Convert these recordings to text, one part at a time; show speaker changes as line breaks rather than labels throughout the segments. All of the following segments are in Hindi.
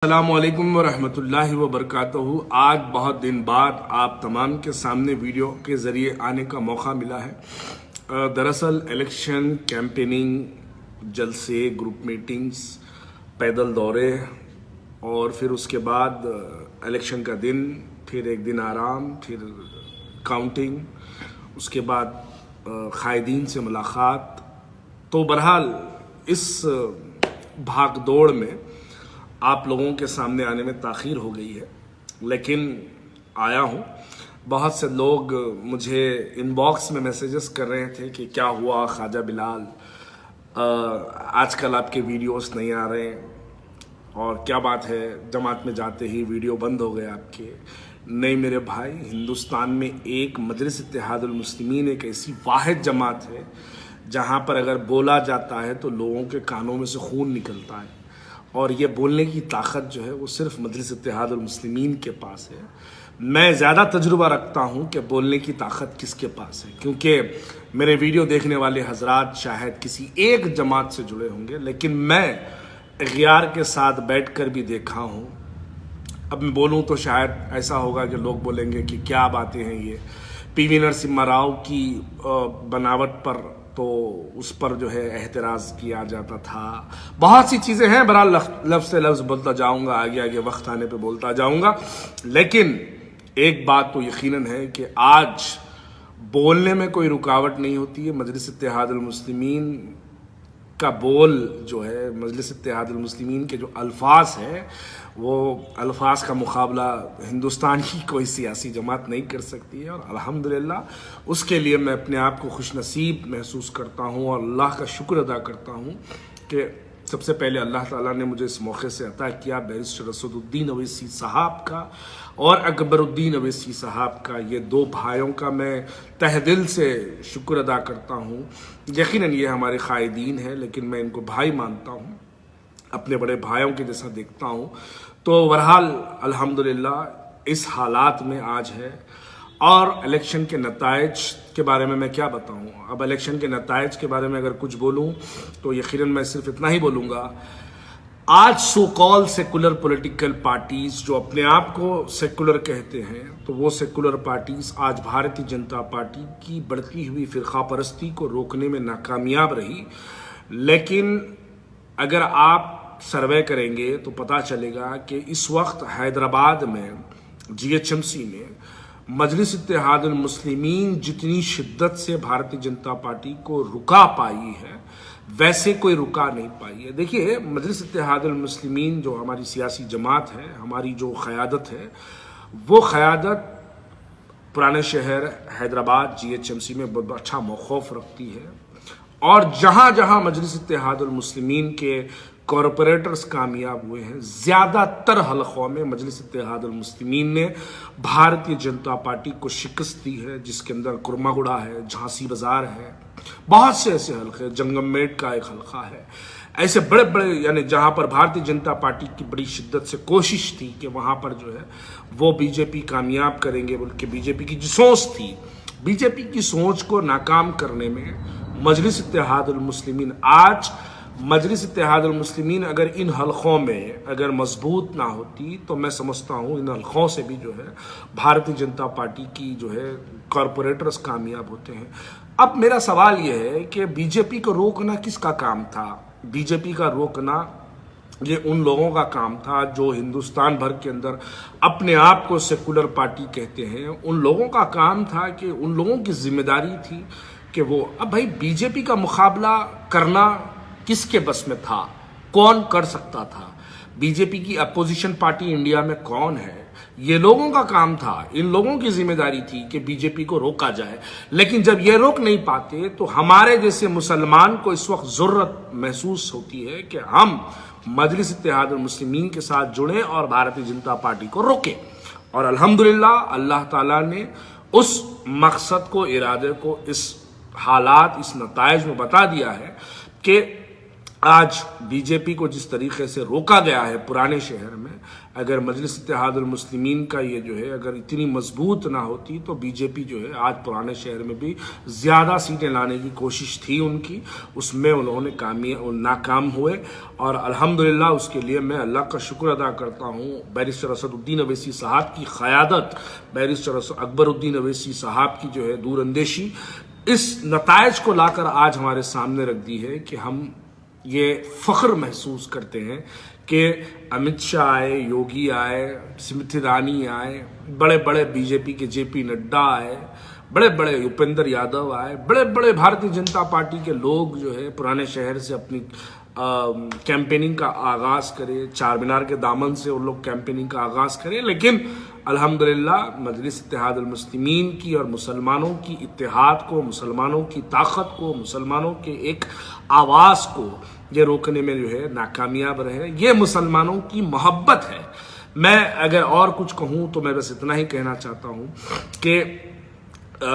अस्सलामुअलैकुम वरहमतुल्लाहि वबरकातुहू। आज बहुत दिन बाद आप तमाम के सामने वीडियो के ज़रिए आने का मौका मिला है। दरअसल इलेक्शन कैंपेनिंग, जलसे, ग्रुप मीटिंग्स, पैदल दौरे और फिर उसके बाद इलेक्शन का दिन, फिर एक दिन आराम, फिर काउंटिंग, उसके बाद कायदीन से मुलाकात। तो बहरहाल इस भाग दौड़ में आप लोगों के सामने आने में ताख़ीर हो गई है, लेकिन आया हूँ। बहुत से लोग मुझे इनबॉक्स में मैसेजेस कर रहे थे कि क्या हुआ ख्वाजा बिलाल, आजकल आपके वीडियोस नहीं आ रहे और क्या बात है, जमात में जाते ही वीडियो बंद हो गए आपके। नहीं मेरे भाई, हिंदुस्तान में एक मजलिस इत्तेहादुल मुस्लिमीन एक ऐसी वाहिद जमात है जहाँ पर अगर बोला जाता है तो लोगों के कानों में से खून निकलता है, और ये बोलने की ताकत जो है वो सिर्फ मजलिस इत्तेहादुल मुस्लिमीन के पास है। मैं ज़्यादा तजुर्बा रखता हूँ कि बोलने की ताकत किसके पास है, क्योंकि मेरे वीडियो देखने वाले हजरात शायद किसी एक जमात से जुड़े होंगे, लेकिन मैं इग़्तियार के साथ बैठ कर भी देखा हूँ। अब मैं बोलूँ तो शायद ऐसा होगा कि लोग बोलेंगे कि क्या बातें हैं ये, पीवी नरसिम्हा राव की बनावट पर तो उस पर जो है एहतराज़ किया जाता था। बहुत सी चीज़ें हैं, बहरहाल लफ्ज़ से लफ्ज़ बोलता जाऊंगा, आगे आगे वक्त आने पे बोलता जाऊंगा। लेकिन एक बात तो यकीनन है कि आज बोलने में कोई रुकावट नहीं होती है। मजलिस इत्तेहादुल मुस्लिमीन का बोल जो है, मजलिस इत्तेहादुल मुस्लिमीन के जो अल्फाज हैं, वो अल्फाज का मुकाबला हिंदुस्तान की कोई सियासी जमात नहीं कर सकती है। और अल्हम्दुलिल्लाह उसके लिए मैं अपने आप को खुशनसीब महसूस करता हूँ और अल्लाह का शुक्र अदा करता हूँ कि सबसे पहले अल्लाह ताला ने मुझे इस मौके से अता किया बैरिस्टर असदुद्दीन अवैसी साहब का और अकबरुद्दीन अवैसी साहब का। ये दो भाइयों का मैं तहे दिल से शुक्र अदा करता हूँ। यकीनन ये हमारे कायदीन हैं, लेकिन मैं इनको भाई मानता हूँ, अपने बड़े भाइयों के जैसा देखता हूँ। तो बहरहाल अल्हम्दुलिल्लाह इस हालात में आज है। और इलेक्शन के नताइज के बारे में मैं क्या बताऊँ। अब इलेक्शन के नताइज के बारे में अगर कुछ बोलूँ तो यकीनन मैं सिर्फ इतना ही बोलूँगा। आज सो कॉल सेकुलर पॉलिटिकल पार्टीज जो अपने आप को सेकुलर कहते हैं, तो वो सेकुलर पार्टीज आज भारतीय जनता पार्टी की बढ़ती हुई फिरका परस्ती को रोकने में नाकामयाब रही। लेकिन अगर आप सर्वे करेंगे तो पता चलेगा कि इस वक्त हैदराबाद में GHMC में मजलिस इत्तेहादुल मुस्लिमीन जितनी शिद्दत से भारतीय जनता पार्टी को रुका पाई है, वैसे कोई रुका नहीं पाई है। देखिए, मजलिस इत्तेहादुल मुस्लिमीन जो हमारी सियासी जमात है, हमारी जो क़यादत है, वो क़यादत पुराने शहर हैदराबाद GHMC में बहुत अच्छा मौक़िफ़ रखती है। और जहाँ जहाँ मजलिस इत्तेहादुल मुस्लिमीन के कॉरपोरेटर्स कामयाब हुए हैं, ज़्यादातर हलक़ों में मजलिस इत्तेहादुल मुस्लिमीन ने भारतीय जनता पार्टी को शिकस्त दी है, जिसके अंदर कुरमागुड़ा है, झांसी बाज़ार है, बहुत से ऐसे हलक़े, जंगममेट का एक हलक़ा है, ऐसे बड़े बड़े, यानी जहाँ पर भारतीय जनता पार्टी की बड़ी शिद्दत से कोशिश थी कि वहाँ पर जो है वो बीजेपी कामयाब करेंगे, बल्कि बीजेपी की जो सोच थी, बीजेपी की सोच को नाकाम करने में मजलिस इत्तेहादुल मुस्लिमीन, आज मजलिस इत्तेहादुल मुस्लिमीन अगर इन हलक़ों में अगर मजबूत ना होती तो मैं समझता हूँ इन हलक़ों से भी जो है भारतीय जनता पार्टी की जो है कॉरपोरेटर्स कामयाब होते हैं। अब मेरा सवाल यह है कि बीजेपी को रोकना किसका काम था? बीजेपी का रोकना ये उन लोगों का काम था जो हिंदुस्तान भर के अंदर अपने आप को सेकुलर पार्टी कहते हैं। उन लोगों का काम था कि उन लोगों की जिम्मेदारी थी कि वो, अब भाई बीजेपी का मुकाबला करना किसके बस में था, कौन कर सकता था? बीजेपी की अपोजिशन पार्टी इंडिया में कौन है? ये लोगों का काम था, इन लोगों की जिम्मेदारी थी कि बीजेपी को रोका जाए। लेकिन जब ये रोक नहीं पाते तो हमारे जैसे मुसलमान को इस वक्त ज़रूरत महसूस होती है कि हम मजलिस इत्तेहादुल मुस्लिमीन के साथ जुड़ें और भारतीय जनता पार्टी को रोकें। और अल्हम्दुलिल्लाह अल्लाह ताला ने उस मकसद को, इरादे को इस हालात, इस नताइज में बता दिया है कि आज बीजेपी को जिस तरीके से रोका गया है पुराने शहर में, अगर मजलिस इत्तेहादुल मुस्लिमीन का ये जो है अगर इतनी मजबूत ना होती तो बीजेपी जो है आज पुराने शहर में भी ज़्यादा सीटें लाने की कोशिश थी उनकी, उसमें उन्होंने नाकाम हुए। और अल्हम्दुलिल्लाह उसके लिए मैं अल्लाह का शुक्र अदा करता हूँ। बैरिस्टर असदुद्दीन अवैसी साहब की क़यादत, बैरिस्टर अकबरुद्दीन अवैसी साहब की जो है दूरअंदेशी इस नताइज को लाकर आज हमारे सामने रख दी है कि हम ये फ़ख्र महसूस करते हैं कि अमित शाह आए, योगी आए, स्मृति ईरानी आए, बड़े बड़े बीजेपी के जेपी नड्डा आए, बड़े बड़े उपेंद्र यादव आए, बड़े बड़े भारतीय जनता पार्टी के लोग जो है पुराने शहर से अपनी कैंपेनिंग का आगाज़ करें, चार मीनार के दामन से उन लोग कैंपेनिंग का आगाज़ करें। लेकिन अल्हम्दुलिल्लाह मजलिस इत्तेहादुल मुस्लिमीन की और मुसलमानों की इत्तेहाद को, मुसलमानों की ताकत को, मुसलमानों के एक आवाज़ को ये रोकने में जो है नाकामयाब रहे। ये मुसलमानों की मोहब्बत है। मैं अगर और कुछ कहूँ तो मैं बस इतना ही कहना चाहता हूँ कि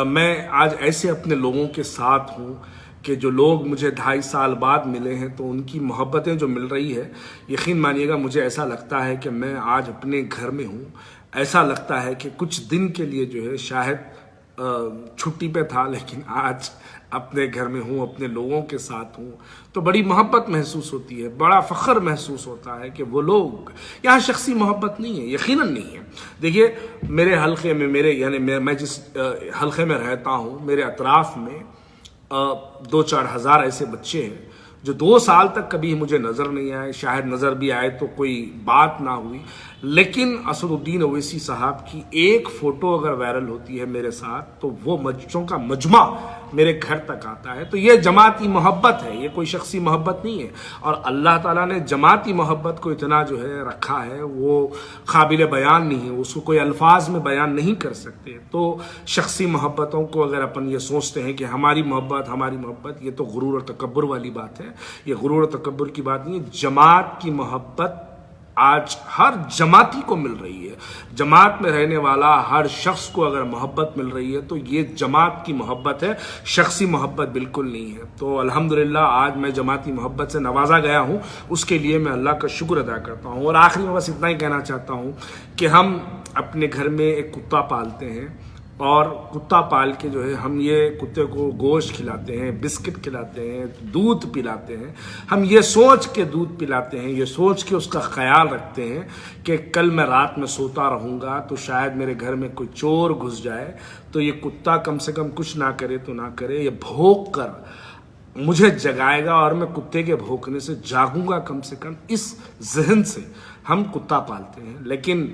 मैं आज ऐसे अपने लोगों के साथ हूँ कि जो लोग मुझे 2.5 साल बाद मिले हैं तो उनकी मोहब्बतें जो मिल रही है, यकीन मानिएगा मुझे ऐसा लगता है कि मैं आज अपने घर में हूँ। ऐसा लगता है कि कुछ दिन के लिए जो है शायद छुट्टी पे था, लेकिन आज अपने घर में हूँ, अपने लोगों के साथ हूँ, तो बड़ी मोहब्बत महसूस होती है, बड़ा फ़ख्र महसूस होता है कि वो लोग, यहाँ शख्सी मोहब्बत नहीं है, यकीनन नहीं है। देखिए मेरे हल्के में, मैं जिस हल्के में रहता हूँ, मेरे अतराफ़ में 2-4 हज़ार ऐसे बच्चे हैं जो 2 साल तक कभी मुझे नज़र नहीं आए, शायद नज़र भी आए तो कोई बात ना हुई। लेकिन असदुद्दीन ओवैसी साहब की एक फ़ोटो अगर वायरल होती है मेरे साथ तो वो बच्चों का मजमा मेरे घर तक आता है। तो ये जमाती मोहब्बत है, ये कोई शख्सी मोहब्बत नहीं है। और अल्लाह ताला ने जमाती मोहब्बत को इतना जो है रखा है, वो काबिल बयान नहीं है, उसको कोई अल्फाज में बयान नहीं कर सकते। तो शख्सी मोहब्बतों को अगर अपन ये सोचते हैं कि हमारी मोहब्बत, ये तो गुरूर और तकब्बुर वाली बात है। ये गुरूर और तकब्बुर की बात नहीं है। जमात की मोहब्बत आज हर जमाती को मिल रही है। जमात में रहने वाला हर शख्स को अगर मोहब्बत मिल रही है तो ये जमात की मोहब्बत है, शख्सी मोहब्बत बिल्कुल नहीं है। तो अल्हम्दुलिल्लाह आज मैं जमाती मोहब्बत से नवाजा गया हूँ, उसके लिए मैं अल्लाह का शुक्र अदा करता हूँ। और आखिरी में बस इतना ही कहना चाहता हूँ कि हम अपने घर में एक कुत्ता पालते हैं और कुत्ता पाल के जो है हम ये कुत्ते को गोश्त खिलाते हैं, बिस्किट खिलाते हैं, दूध पिलाते हैं। हम ये सोच के दूध पिलाते हैं, ये सोच के उसका ख्याल रखते हैं कि कल मैं रात में सोता रहूँगा तो शायद मेरे घर में कोई चोर घुस जाए तो ये कुत्ता कम से कम कुछ ना करे तो ना करे, ये भौंक कर मुझे जगाएगा और मैं कुत्ते के भौंकने से जागूंगा कम से कम। इस जहन से हम कुत्ता पालते हैं। लेकिन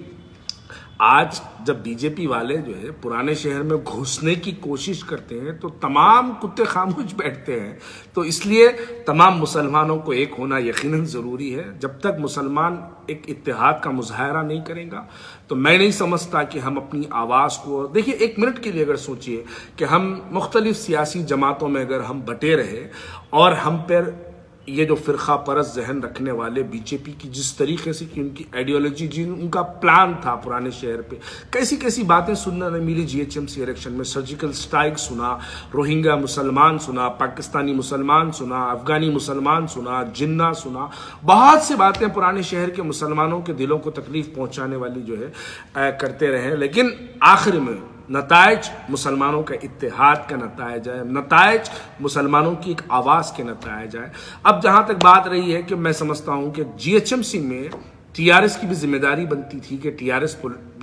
आज जब बीजेपी वाले जो है पुराने शहर में घुसने की कोशिश करते हैं तो तमाम कुत्ते खामोश बैठते हैं। तो इसलिए तमाम मुसलमानों को एक होना यकीनन ज़रूरी है। जब तक मुसलमान एक इत्तेहाद का मुजाहरा नहीं करेगा तो मैं नहीं समझता कि हम अपनी आवाज़ को, देखिए 1 मिनट के लिए अगर सोचिए कि हम मुख्तलिफ सियासी जमातों में अगर हम बटे रहे और हम पर ये जो फ़िरक़ा परस्त जहन रखने वाले बीजेपी की जिस तरीके से कि उनकी आइडियोलॉजी, जिन उनका प्लान था पुराने शहर पे, कैसी कैसी बातें सुनने में मिली GHMC इलेक्शन में। सर्जिकल स्ट्राइक सुना, रोहिंग्या मुसलमान सुना, पाकिस्तानी मुसलमान सुना, अफ़गानी मुसलमान सुना, जिन्ना सुना, बहुत सी बातें पुराने शहर के मुसलमानों के दिलों को तकलीफ़ पहुँचाने वाली जो है करते रहे। लेकिन आखिर में नताइज मुसलमानों का इत्तेहाद का नताइज है, नताइज मुसलमानों की एक आवाज़ के नताइज है। अब जहाँ तक बात रही है कि मैं समझता हूँ कि GHMC में TRS की भी जिम्मेदारी बनती थी कि TRS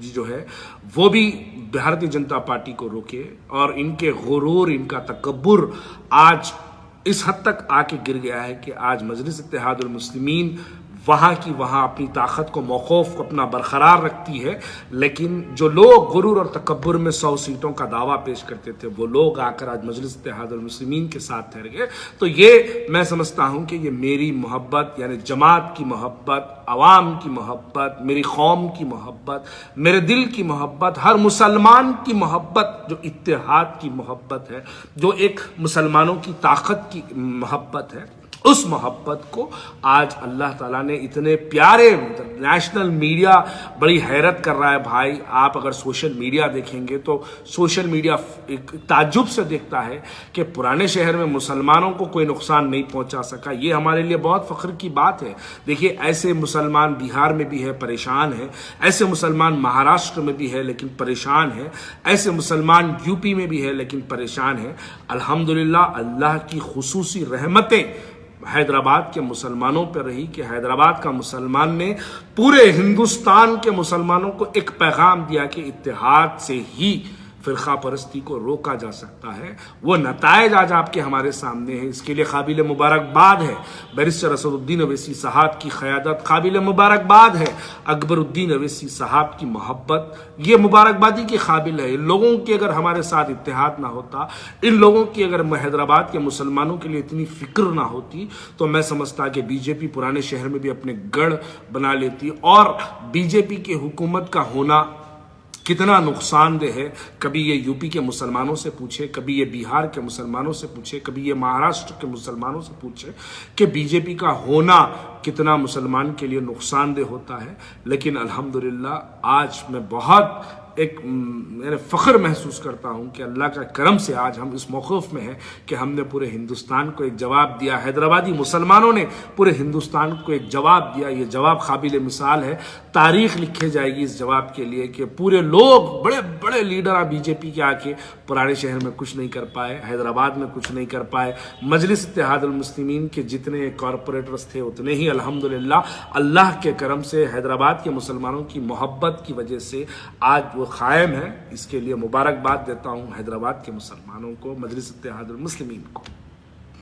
जो है वो भी भारतीय जनता पार्टी को रोके। और इनके गुरूर, इनका तकब्बुर आज इस हद तक आके गिर गया है कि आज मजलिस इत्तेहादुल मुस्लिमीन वहाँ की वहाँ अपनी ताकत को, मौक़ूफ़ को अपना बरकरार रखती है। लेकिन जो लोग गुरूर और तकब्बुर में 100 सीटों का दावा पेश करते थे वो लोग आकर आज मजलिस इत्तेहादुल मुस्लिमीन के साथ ठहर गए। तो ये मैं समझता हूँ कि ये मेरी मोहब्बत, यानी जमात की मोहब्बत, अवाम की मोहब्बत, मेरी कौम की मोहब्बत, मेरे दिल की मोहब्बत, हर मुसलमान की मोहब्बत, जो इत्तेहाद की मोहब्बत है, जो एक मुसलमानों की ताकत की मोहब्बत है, उस मोहब्बत को आज अल्लाह ताला ने इतने प्यारे, नेशनल मीडिया बड़ी हैरत कर रहा है भाई। आप अगर सोशल मीडिया देखेंगे तो सोशल मीडिया एक ताज्जुब से देखता है कि पुराने शहर में मुसलमानों को कोई नुकसान नहीं पहुंचा सका। ये हमारे लिए बहुत फख्र की बात है। देखिए, ऐसे मुसलमान बिहार में भी है, परेशान है। ऐसे मुसलमान महाराष्ट्र में भी है लेकिन परेशान है। ऐसे मुसलमान यूपी में भी है लेकिन परेशान है। अल्हम्दुलिल्लाह, अल्लाह की खुसूसी रहमतें हैदराबाद के मुसलमानों पर रही कि हैदराबाद का मुसलमान ने पूरे हिंदुस्तान के मुसलमानों को एक पैगाम दिया कि इत्तेहाद से ही फिरका परस्ती को रोका जा सकता है। वो नतायज आज आपके हमारे सामने है। इसके लिए काबिल मुबारकबाद है बैरिस्टर असदुद्दीन अवैसी साहब की क़यादत, काबिल मुबारकबाद है अकबरुद्दीन अवैसी साहब की मोहब्बत, ये मुबारकबादी के काबिल है। इन लोगों की अगर हमारे साथ इत्तेहाद ना होता, इन लोगों की अगर हैदराबाद के मुसलमानों के लिए इतनी फिक्र ना होती, तो मैं समझता कि बीजेपी पुराने शहर में भी अपने गढ़ बना लेती। और बीजेपी की हुकूमत का होना कितना नुकसानदेह है, कभी ये यूपी के मुसलमानों से पूछे, कभी ये बिहार के मुसलमानों से पूछे, कभी ये महाराष्ट्र के मुसलमानों से पूछे कि बीजेपी का होना कितना मुसलमान के लिए नुकसानदेह होता है। लेकिन अल्हम्दुलिल्लाह आज मैं बहुत मैंने फ़ख्र महसूस करता हूँ कि अल्लाह का करम से आज हम इस मौक़िफ़ में हैं कि हमने पूरे हिंदुस्तान को एक जवाब दिया। हैदराबादी मुसलमानों ने पूरे हिंदुस्तान को एक जवाब दिया। ये जवाब काबिल मिसाल है। तारीख़ लिखे जाएगी इस जवाब के लिए कि पूरे लोग, बड़े बड़े लीडर बीजेपी के आके पुराने शहर में कुछ नहीं कर पाए, हैदराबाद में कुछ नहीं कर पाए। मजलिस इत्तेहादुल मुस्लिमीन के जितने कॉरपोरेटर्स थे उतने ही अल्हम्दुलिल्लाह अल्लाह के करम से हैदराबाद के मुसलमानों की मोहब्बत की वजह से आज वो कायम है। इसके लिए मुबारकबाद देता हूँ हैदराबाद के मुसलमानों को, मजलिस इत्तेहादुल मुस्लिमीन को।